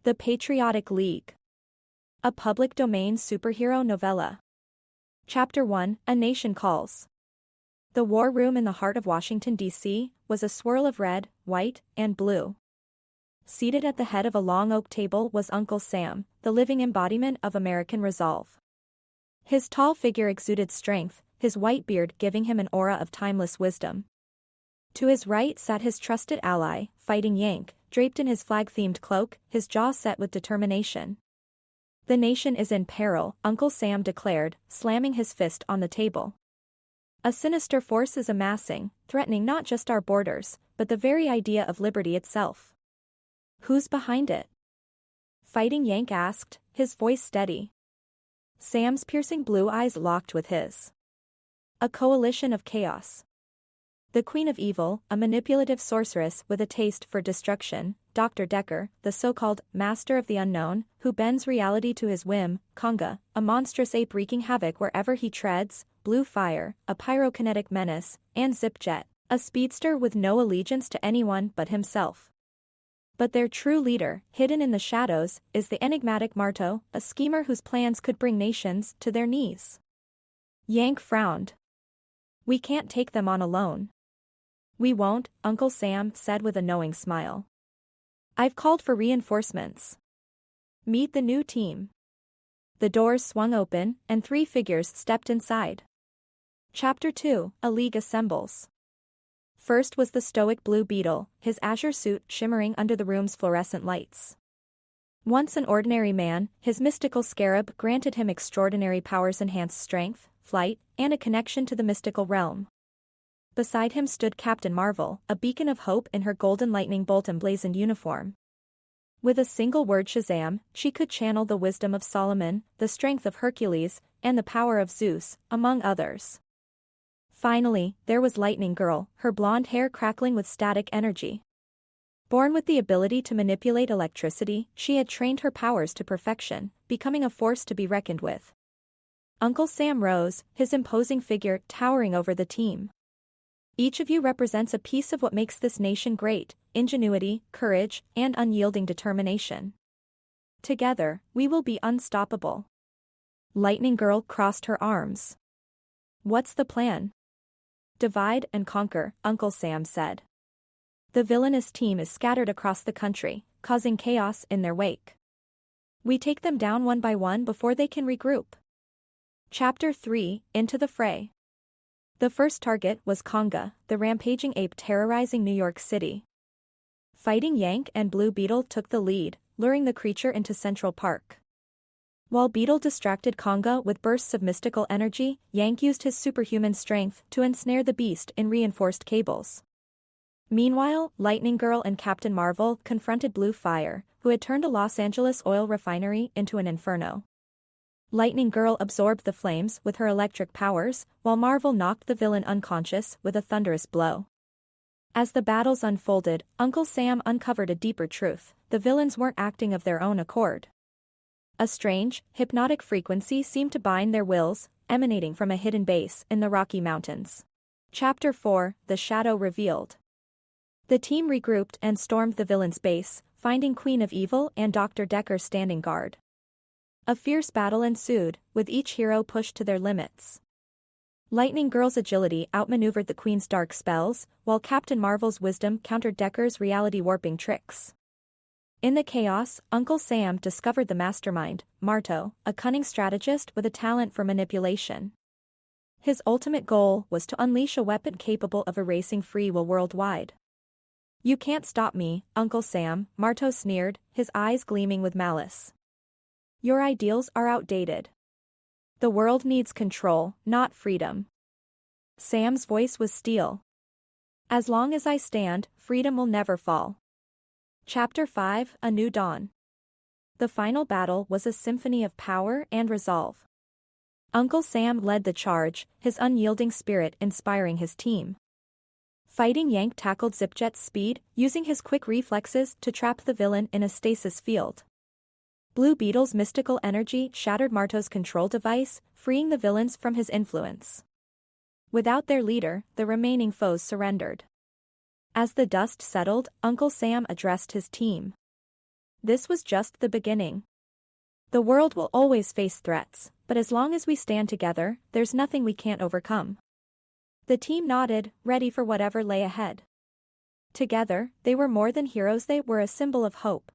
The Patriotic League. A public domain superhero novella. Chapter 1, A Nation Calls. The war room in the heart of Washington, D.C., was a swirl of red, white, and blue. Seated at the head of a long oak table was Uncle Sam, the living embodiment of American resolve. His tall figure exuded strength, his white beard giving him an aura of timeless wisdom. To his right sat his trusted ally, Fighting Yank, draped in his flag-themed cloak, his jaw set with determination. "The nation is in peril," Uncle Sam declared, slamming his fist on the table. "A sinister force is amassing, threatening not just our borders, but the very idea of liberty itself." "Who's behind it?" Fighting Yank asked, his voice steady. Sam's piercing blue eyes locked with his. "A coalition of chaos. The Queen of Evil, a manipulative sorceress with a taste for destruction, Dr. Decker, the so-called Master of the Unknown, who bends reality to his whim, Conga, a monstrous ape wreaking havoc wherever he treads, Blue Fire, a pyrokinetic menace, and Zipjet, a speedster with no allegiance to anyone but himself. But their true leader, hidden in the shadows, is the enigmatic Marto, a schemer whose plans could bring nations to their knees." Yank frowned. "We can't take them on alone." "We won't," Uncle Sam said with a knowing smile. "I've called for reinforcements. Meet the new team." The doors swung open, and 3 figures stepped inside. Chapter 2, A League Assembles. First was the stoic blue beetle, his azure suit shimmering under the room's fluorescent lights. Once an ordinary man, his mystical scarab granted him extraordinary powers, enhanced strength, flight, and a connection to the mystical realm. Beside him stood Captain Marvel, a beacon of hope in her golden lightning bolt emblazoned uniform. With a single word Shazam, she could channel the wisdom of Solomon, the strength of Hercules, and the power of Zeus, among others. Finally, there was Lightning Girl, her blonde hair crackling with static energy. Born with the ability to manipulate electricity, she had trained her powers to perfection, becoming a force to be reckoned with. Uncle Sam rose, his imposing figure towering over the team. "Each of you represents a piece of what makes this nation great: ingenuity, courage, and unyielding determination. Together, we will be unstoppable." Lightning Girl crossed her arms. "What's the plan?" "Divide and conquer," Uncle Sam said. "The villainous team is scattered across the country, causing chaos in their wake. We take them down one by one before they can regroup." Chapter 3, Into the Fray. The first target was Conga, the rampaging ape terrorizing New York City. Fighting Yank and Blue Beetle took the lead, luring the creature into Central Park. While Beetle distracted Conga with bursts of mystical energy, Yank used his superhuman strength to ensnare the beast in reinforced cables. Meanwhile, Lightning Girl and Captain Marvel confronted Blue Fire, who had turned a Los Angeles oil refinery into an inferno. Lightning Girl absorbed the flames with her electric powers, while Marvel knocked the villain unconscious with a thunderous blow. As the battles unfolded, Uncle Sam uncovered a deeper truth: the villains weren't acting of their own accord. A strange, hypnotic frequency seemed to bind their wills, emanating from a hidden base in the Rocky Mountains. Chapter 4, The Shadow Revealed. The team regrouped and stormed the villain's base, finding Queen of Evil and Dr. Decker standing guard. A fierce battle ensued, with each hero pushed to their limits. Lightning Girl's agility outmaneuvered the Queen's dark spells, while Captain Marvel's wisdom countered Decker's reality-warping tricks. In the chaos, Uncle Sam discovered the mastermind, Marto, a cunning strategist with a talent for manipulation. His ultimate goal was to unleash a weapon capable of erasing free will worldwide. "You can't stop me, Uncle Sam," Marto sneered, his eyes gleaming with malice. "Your ideals are outdated. The world needs control, not freedom." Sam's voice was steel. "As long as I stand, freedom will never fall." Chapter 5, A New Dawn. The final battle was a symphony of power and resolve. Uncle Sam led the charge, his unyielding spirit inspiring his team. Fighting Yank tackled Zipjet's speed, using his quick reflexes to trap the villain in a stasis field. Blue Beetle's mystical energy shattered Marto's control device, freeing the villains from his influence. Without their leader, the remaining foes surrendered. As the dust settled, Uncle Sam addressed his team. This was just the beginning. The world will always face threats, but as long as we stand together, there's nothing we can't overcome. The team nodded, ready for whatever lay ahead. Together, they were more than heroes, they were a symbol of hope.